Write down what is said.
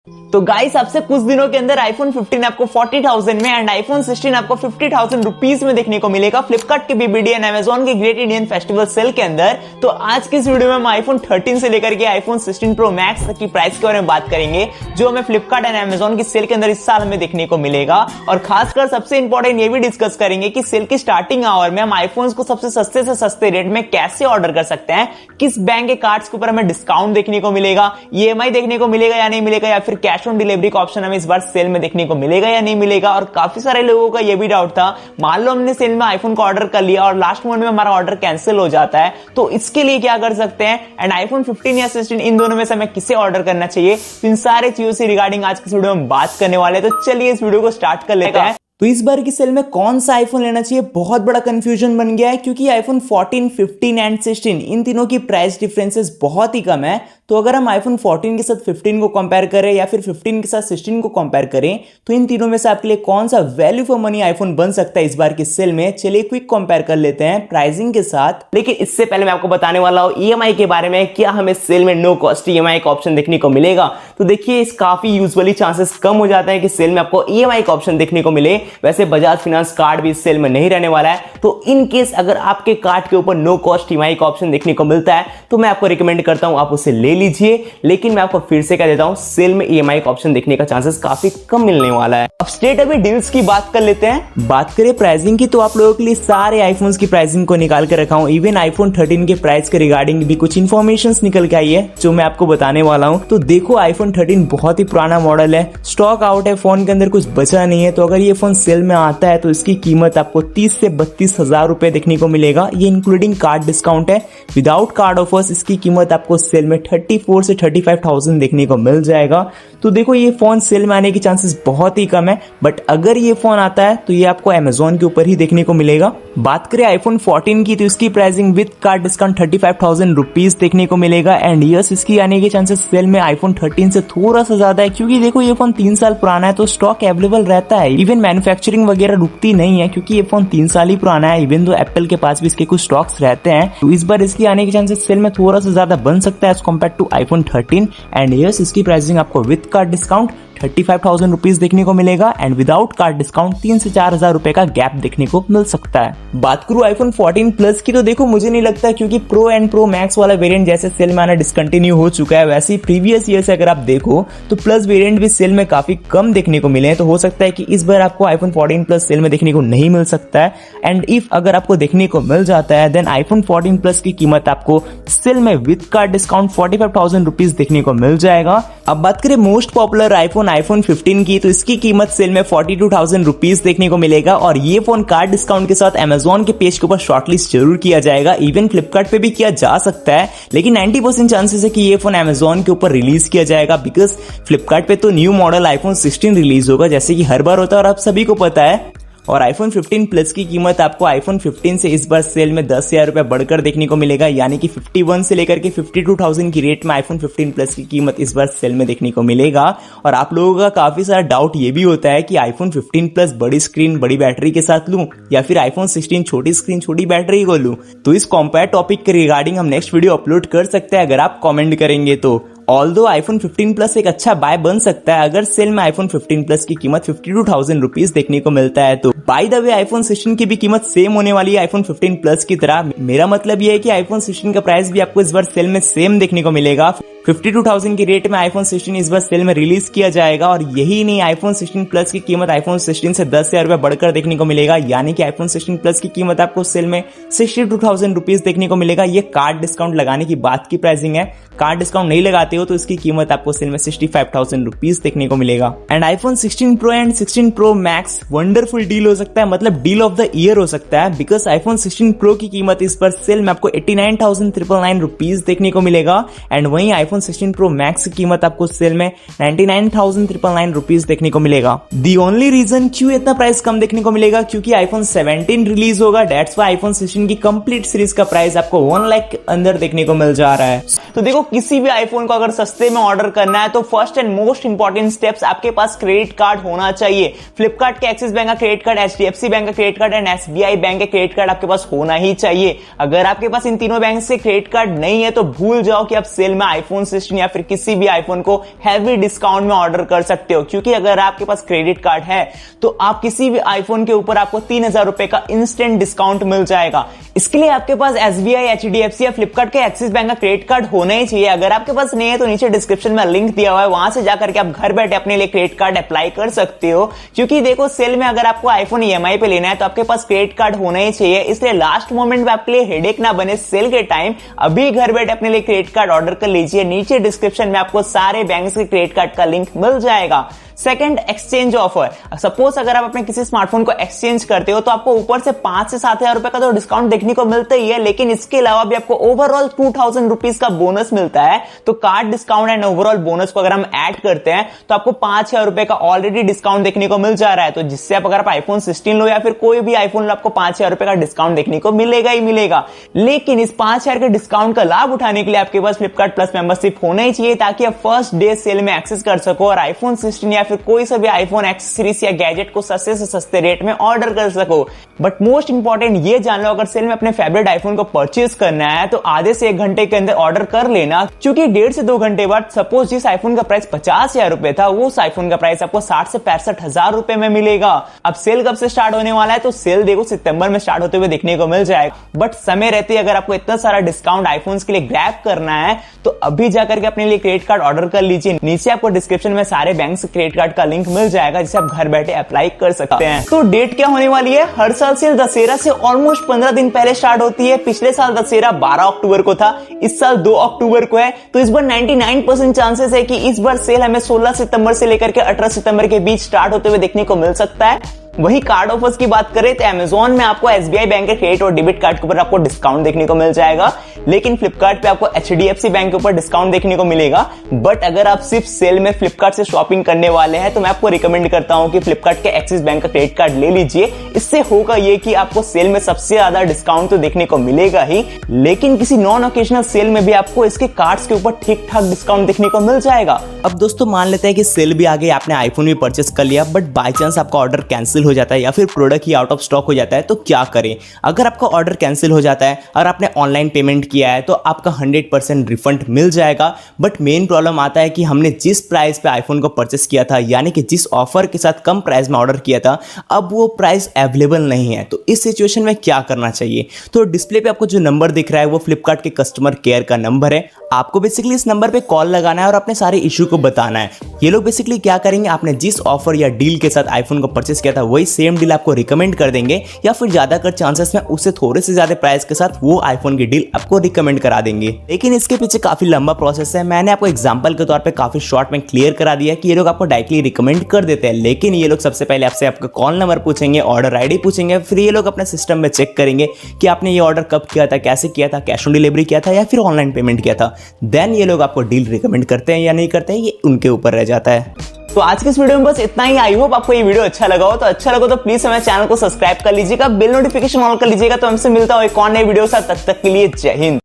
तो गाइस आपसे कुछ दिनों के अंदर आईफोन 15 आपको 40,000 में एंड आईफोन 16 आपको 50,000 रुपीज में देखने को मिलेगा फ्लिपकार्ट के बीबीडी एंड अमेजॉन के ग्रेट इंडियन फेस्टिवल सेल के अंदर। तो आज की इस वीडियो में हम आईफोन 13 से लेकर के आईफोन 16 प्रो मैक्स तक की प्राइस के बारे में बात करेंगे जो हमें फ्लिपकार्ट एंड अमेजॉन की सेल के अंदर इस साल हमें देखने को मिलेगा। और खासकर सबसे इंपॉर्टेंट ये भी डिस्कस करेंगे कि सेल की स्टार्टिंग आवर में हम आईफोन को सबसे सस्ते से सस्ते रेट में कैसे ऑर्डर कर सकते हैं, किस बैंक के कार्ड्स के ऊपर हमें डिस्काउंट देखने को मिलेगा, ईएमआई देखने को मिलेगा या नहीं मिलेगा, या फिर कैश ऑन डिलीवरी का ऑप्शन हमें इस बार सेल में देखने को मिलेगा या नहीं मिलेगा। और काफी सारे लोगों का यह भी डाउट था, मान लो हमने सेल में आईफोन को ऑर्डर कर लिया और लास्ट मोमेंट में हमारा ऑर्डर कैंसिल हो जाता है तो इसके लिए क्या कर सकते हैं, एंड आईफोन 15 या 16 इन दोनों में से हमें किसे ऑर्डर करना चाहिए, तो इन सारे चीजों से रिगार्डिंग आज की वीडियो में बात करने वाले हैं। तो चलिए इस वीडियो को स्टार्ट कर लेते हैं। तो इस बार की सेल में कौन सा आईफोन लेना चाहिए बहुत बड़ा कंफ्यूजन बन गया है क्योंकि आईफोन 14, 15 एंड 16 इन तीनों की प्राइस डिफरेंसेस बहुत ही कम है। तो अगर हम आईफोन 14 के साथ 15 को कंपेयर करें या फिर 15 के साथ 16 को कंपेयर करें तो इन तीनों में से आपके लिए कौन सा वैल्यू फॉर मनी आईफोन बन सकता है इस बार की सेल में। चलिए क्विक कंपेयर कर लेते हैं प्राइसिंग के साथ। लेकिन इससे पहले मैं आपको बताने वाला हूं ईएमआई के बारे में, क्या हमें सेल में नो कॉस्ट ईएमआई का ऑप्शन देखने को मिलेगा। तो देखिए इस काफी यूजुअली चांसेस कम हो जाते हैं कि सेल में आपको ईएमआई का ऑप्शन देखने को मिले। वैसे बजाज फाइनेंस कार्ड भी इस सेल में नहीं रहने वाला है। तो इन केस अगर आपके कार्ड के ऊपर नो कॉस्ट ईएमआई का ऑप्शन देखने को मिलता है तो मैं आपको रिकमेंड करता हूं आप उसे ले लीजिए। लेकिन मैं आपको फिर से कह देता हूं सेल में ईएमआई का ऑप्शन देखने का चांसेस काफी कम मिलने वाला है। अब स्ट्रेट अभी डील्स की बात कर लेते हैं। बात करें प्राइसिंग की तो आप लोगों के लिए सारे आईफोन्स की प्राइसिंग को निकाल के रखा हूं। इवन आईफोन 13 के प्राइस के रिगार्डिंग भी कुछ इंफॉर्मेशन निकल के आई है जो मैं आपको बताने वाला हूं। तो देखो आईफोन 13 बहुत ही पुराना मॉडल है, स्टॉक आउट है, फोन के अंदर कुछ बचा नहीं है। तो अगर ये फोन सेल में आता है तो इसकी कीमत आपको 30 से 32 हजार रुपए देखने को मिलेगा। ये इंक्लूडिंग कार्ड डिस्काउंट है। विदाउट कार्ड ऑफर्स इसकी कीमत आपको सेल में 34 से 35,000 देखने को मिल जाएगा। तो देखो ये फोन सेल में आने की चांसेस बहुत ही कम है, बट अगर ये फोन आता है तो ये आपको अमेजोन के ऊपर ही देखने को मिलेगा। बात करें आईफोन 14 की तो इसकी pricing with card discount 35,000 rupees देखने को मिलेगा। एंड यस इसकी आने के चांसेस सेल में आईफोन 13 से थोड़ा सा ज्यादा है क्योंकि देखो ये फोन 3 साल पुराना है तो स्टॉक अवेलेबल रहता है। इवन मैन्युफैक्चरिंग वगैरह रुकती नहीं है क्योंकि ये फोन 3 साल ही पुराना है। इवन तो एप्पल के पास भी इसके कुछ स्टॉक्स रहते हैं। तो इस बार इसकी आने के चांसेस सेल में थोड़ा सा ज्यादा बन सकता है as compared to iPhone 13। And yes इसकी प्राइसिंग आपको विद कार्ड डिस्काउंट 35,000 रुपीज देखने को मिलेगा एंड विदाउट कार्ड डिस्काउंट 3 से 4 हजार रुपए का गैप देखने को मिल सकता है। बात करूं आईफोन 14 प्लस की तो देखो मुझे नहीं लगता क्योंकि प्रो एंड प्रो मैक्स वाला वेरिएंट जैसे सेल में आना डिसकंटिन्यू हो चुका है, वैसे ही प्रीवियस ईयर से अगर आप देखो तो प्लस वेरिएंट भी सेल में काफी कम देखने को मिले हैं। तो हो सकता है कि इस बार आपको आईफोन 14 प्लस सेल में देखने को नहीं मिल सकता है। एंड इफ अगर आपको देखने को मिल जाता है देन आईफोन 14 प्लस की कीमत आपको सेल में विद कार्ड डिस्काउंट 45,000 रुपीज देखने को मिल जाएगा। अब बात करें मोस्ट पॉपुलर आईफोन 15 की तो इसकी कीमत सेल में 42,000 रुपीज देखने को मिलेगा। और ये फोन कार्ड डिस्काउंट के साथ अमेजोन के पेज के ऊपर शॉर्टलिस्ट जरूर किया जाएगा। इवन फ्लिपकार्ट पे भी किया जा सकता है लेकिन 90% चांसेस है कि ये फोन अमेजोन के ऊपर रिलीज किया जाएगा बिकॉज फ्लिपकार्ट पे तो न्यू मॉडल आईफोन 16 रिलीज होगा जैसे कि हर बार होता है और आप सभी को पता है। और आईफोन 15 प्लस की कीमत आपको आईफोन 15 से इस बार सेल में 10,000 रुपए बढ़कर देखने को मिलेगा, यानी कि 51 से लेकर के 52,000 की रेट में आईफोन 15 प्लस की कीमत इस बार सेल में देखने को मिलेगा। और आप लोगों का काफी सारा डाउट ये भी होता है कि आईफोन 15 प्लस बड़ी स्क्रीन बड़ी बैटरी के साथ लूं या फिर आईफोन 16 छोटी स्क्रीन छोटी बैटरी को लूं। तो इस कंपेयर टॉपिक के रिगार्डिंग हम नेक्स्ट वीडियो अपलोड कर सकते हैं अगर आप कमेंट करेंगे तो। ऑल्दो आईफोन 15 प्लस एक अच्छा बाय बन सकता है अगर सेल में आईफोन 15 प्लस की कीमत 52,000 रुपीज देखने को मिलता है तो। बाय द वे आईफोन 16 की भी कीमत सेम होने वाली है आईफोन 15 प्लस की तरह। मेरा मतलब यह है कि आईफोन 16 का प्राइस भी आपको इस बार सेल में सेम देखने को मिलेगा। 52,000 की रेट में आईफोन 16 इस बार सेल में रिलीज किया जाएगा। और यही नहीं आईफोन 16 प्लस की कीमत आईफोन 16 से 10,000 रुपए बढ़कर देखने को मिलेगा, यानी कि आईफोन 16 प्लस की कीमत आपको सेल में 62,000 रुपीज देखने को मिलेगा। ये कार्ड डिस्काउंट लगाने की बात की प्राइसिंग है। कार्ड डिस्काउंट नहीं लगाते हो तो इसकी कीमत आपको सेल में 65,000 रुपीज देखने को मिलेगा। And iPhone 16 pro and 16 pro max wonderful deal हो सकता है, मतलब डील ऑफ द ईयर हो सकता है बिकॉज आईफोन 16 प्रो की कीमत इस पर सेल में आपको 89,999 रुपीज देखने को मिलेगा। एंड वहीं आईफोन 16 प्रो मैक्स की कीमत आपको सेल में 99,999 रुपीज देखने को मिलेगा। दी ओनली रीजन क्यों इतना प्राइस कम देखने को मिलेगा क्योंकि आईफोन 17 रिलीज होगा। डेट्स व्हाई आईफोन 16 की कंप्लीट सीरीज का प्राइस आपको 1 लाख अंदर देखने को मिल जा रहा है। तो देखो किसी भी आईफोन को अगर अगर सस्ते में ऑर्डर करना है तो first and most important steps आपके पास क्रेडिट कार्ड होना चाहिए। फ्लिपकार्ट के एक्सिस बैंक का क्रेडिट कार्ड, HDFC बैंक का credit card and SBI bank का क्रेडिट कार्ड आपके पास होना ही चाहिए। अगर आपके पास इन तीनों बैंक से क्रेडिट कार्ड नहीं है तो भूल जाओ कि आप सेल में iPhone 16 या फिर किसी भी आईफोन को हैवी डिस्काउंट में ऑर्डर कर सकते हो, क्योंकि अगर आपके पास क्रेडिट कार्ड है तो आप किसी भी आईफोन के ऊपर आपको 3000 रुपए का इंस्टेंट डिस्काउंट मिल जाएगा। इसके लिए आपके पास SBI, HDFC या फ्लिपकार्ट के एक्सिस बैंक का क्रेडिट कार्ड होना ही चाहिए। अगर आपके पास नहीं है तो नीचे डिस्क्रिप्शन में लिंक दिया हुआ है, वहां से जाकर के आप घर बैठे अपने लिए क्रेडिट कार्ड अप्लाई कर सकते हो। क्योंकि देखो सेल में अगर आपको आईफोन EMI पे लेना है तो आपके पास क्रेडिट कार्ड होना ही चाहिए, इसलिए लास्ट मोमेंट में आपके लिए हेडेक ना बने सेल के टाइम, अभी घर बैठे अपने लिए क्रेडिट कार्ड ऑर्डर कर लीजिए। नीचे डिस्क्रिप्शन में आपको सारे बैंक के क्रेडिट कार्ड का लिंक मिल जाएगा। Second, exchange offer. सपोज अगर आप अपने किसी स्मार्टफोन को एक्सचेंज करते हो तो आपको ऊपर से 5 से 7 हजार रुपए का तो डिस्काउंट देखने को मिलता ही है, लेकिन इसके अलावा भी आपको ओवरऑल 2000 रुपीज का बोनस मिलता है। तो card discount and overall bonus को अगर हम ऐड करते हैं तो आपको 5000 रुपए का ऑलरेडी डिस्काउंट देखने को मिल जा रहा है। तो जिससे आप अगर आप iPhone 16 लो या फिर कोई भी आईफोन लो, आपको 5000 रुपए का डिस्काउंट देखने को मिलेगा ही मिलेगा। लेकिन इस 5000 के डिस्काउंट का लाभ उठाने के लिए आपके पास फ्लिपकार्ट प्लस मेंबरशिप होना ही चाहिए, ताकि आप फर्स्ट डे सेल में एक्सेस कर सको और iPhone 16 या फिर कोई सा भी आईफोन एक्सेसरीज या गैजेट को सस्ते से सस्ते रेट में ऑर्डर कर सको। बट मोस्ट इंपॉर्टेंट ये जान लो, अगर सेल में अपने फेवरेट आईफोन को परचेज करना है तो आधे से 1 घंटे के अंदर ऑर्डर कर लेना, क्योंकि 1.5 से 2 घंटे बाद सपोज जिस आईफोन का प्राइस 50,000 रुपए था, वो उस आईफोन का प्राइस आपको 60 से 65,000 रुपए में मिलेगा। अब सेल कब से स्टार्ट होने वाला है तो सेल देखो सितंबर में स्टार्ट होते हुए देखने को मिल जाएगा। बट समय रहते अगर आपको इतना सारा डिस्काउंट आईफोन्स के लिए ग्रैब करना है तो अभी जाकर के अपने लिए क्रेडिट कार्ड ऑर्डर कर लीजिए। नीचे आपको डिस्क्रिप्शन में सारे बैंक से क्रेडिट कार्ड का लिंक मिल जाएगा, जिसे आप घर बैठे अप्लाई कर सकते हैं। तो डेट क्या होने वाली है? हर साल सेल दशहरा से ऑलमोस्ट 15 दिन पहले स्टार्ट होती है। पिछले साल दशहरा 12 अक्टूबर को था, इस साल 2 अक्टूबर को है। तो इस बार 99% चांसेस है कि इस बार सेल हमें 16 सितंबर से लेकर के 18 सितंबर के बीच स्टार्ट होते हुए देखने को मिल सकता है। वही कार्ड ऑफर्स की बात करें तो Amazon में आपको SBI बैंक के क्रेडिट और डेबिट कार्ड के ऊपर आपको डिस्काउंट देखने को मिल जाएगा, लेकिन फ्लिपकार्ट पे आपको HDFC बैंक के ऊपर डिस्काउंट देखने को मिलेगा। बट अगर आप सिर्फ सेल में फ्लिपकार्ट से शॉपिंग करने वाले हैं तो मैं आपको रिकमेंड करता हूं कि फ्लिपकार्ट के एक्सिस बैंक का क्रेडिट कार्ड ले लीजिए। इससे होगा ये कि आपको सेल में सबसे ज्यादा डिस्काउंट तो देखने को मिलेगा ही, लेकिन किसी नॉन ओकेजनल सेल में भी आपको इसके कार्ड्स के ऊपर ठीक ठाक डिस्काउंट देखने को मिल जाएगा। अब दोस्तों मान लेते हैं कि सेल भी आ गई, आपने आईफोन भी परचेस कर लिया, बट बाय चांस आपका ऑर्डर कैंसिल हो जाता है या फिर product he out of stock हो जाता है, तो क्या करें? अगर आपका ऑर्डर कैंसिल हो जाता है और आपने ऑनलाइन पेमेंट किया है तो आपका 100% रिफंड मिल जाएगा। बट मेन प्रॉब्लम आता है कि हमने जिस प्राइस पे आईफोन को परचेस किया था, यानी कि जिस ऑफर के साथ कम प्राइस में ऑर्डर किया था, अब वो प्राइस अवेलेबल नहीं है। तो इस सिचुएशन में क्या करना चाहिए? तो डिस्प्ले पे आपको जो नंबर दिख रहा है वो फ्लिपकार्ट के कस्टमर केयर का नंबर है। आपको बेसिकली इस नंबर पे कॉल लगाना है और अपने सारे इशू को बताना है। ये लोग बेसिकली क्या करेंगे, आपने जिस ऑफर या डील के साथ आईफोन को परचेस किया था वही सेम डील आपको रिकमेंड कर देंगे, या फिर ज्यादातर चांसेस में उससे थोड़े से ज्यादा प्राइस के साथ वो आईफोन की डील आपको रिकमेंड करा देंगे। लेकिन इसके पीछे काफी लंबा प्रोसेस है। मैंने आपको एग्जांपल के तौर पे काफी शॉर्ट में क्लियर करा दिया कि ये लोग आपको डायरेक्टली रिकमेंड कर देते हैं, लेकिन ये लोग सबसे पहले आपसे आपका कॉल नंबर पूछेंगे, ऑर्डर ID पूछेंगे, फिर ये लोग अपने सिस्टम में चेक करेंगे कि आपने ये ऑर्डर कब किया था, कैसे किया था, कैश ऑन डिलीवरी किया था या फिर ऑनलाइन पेमेंट किया था। देन ये लोग आपको डील रिकमेंड करते हैं या नहीं करते हैं, ये उनके ऊपर रह जाता है। तो आज के इस वीडियो में बस इतना ही। आई होप आपको ये वीडियो अच्छा लगा हो। तो अच्छा लगा तो प्लीज हमारे चैनल को सब्सक्राइब कर लीजिएगा, बेल नोटिफिकेशन ऑन कर लीजिएगा। तो हमसे मिलता हूं एक और नए वीडियो के साथ, तब तक के लिए जय हिंद।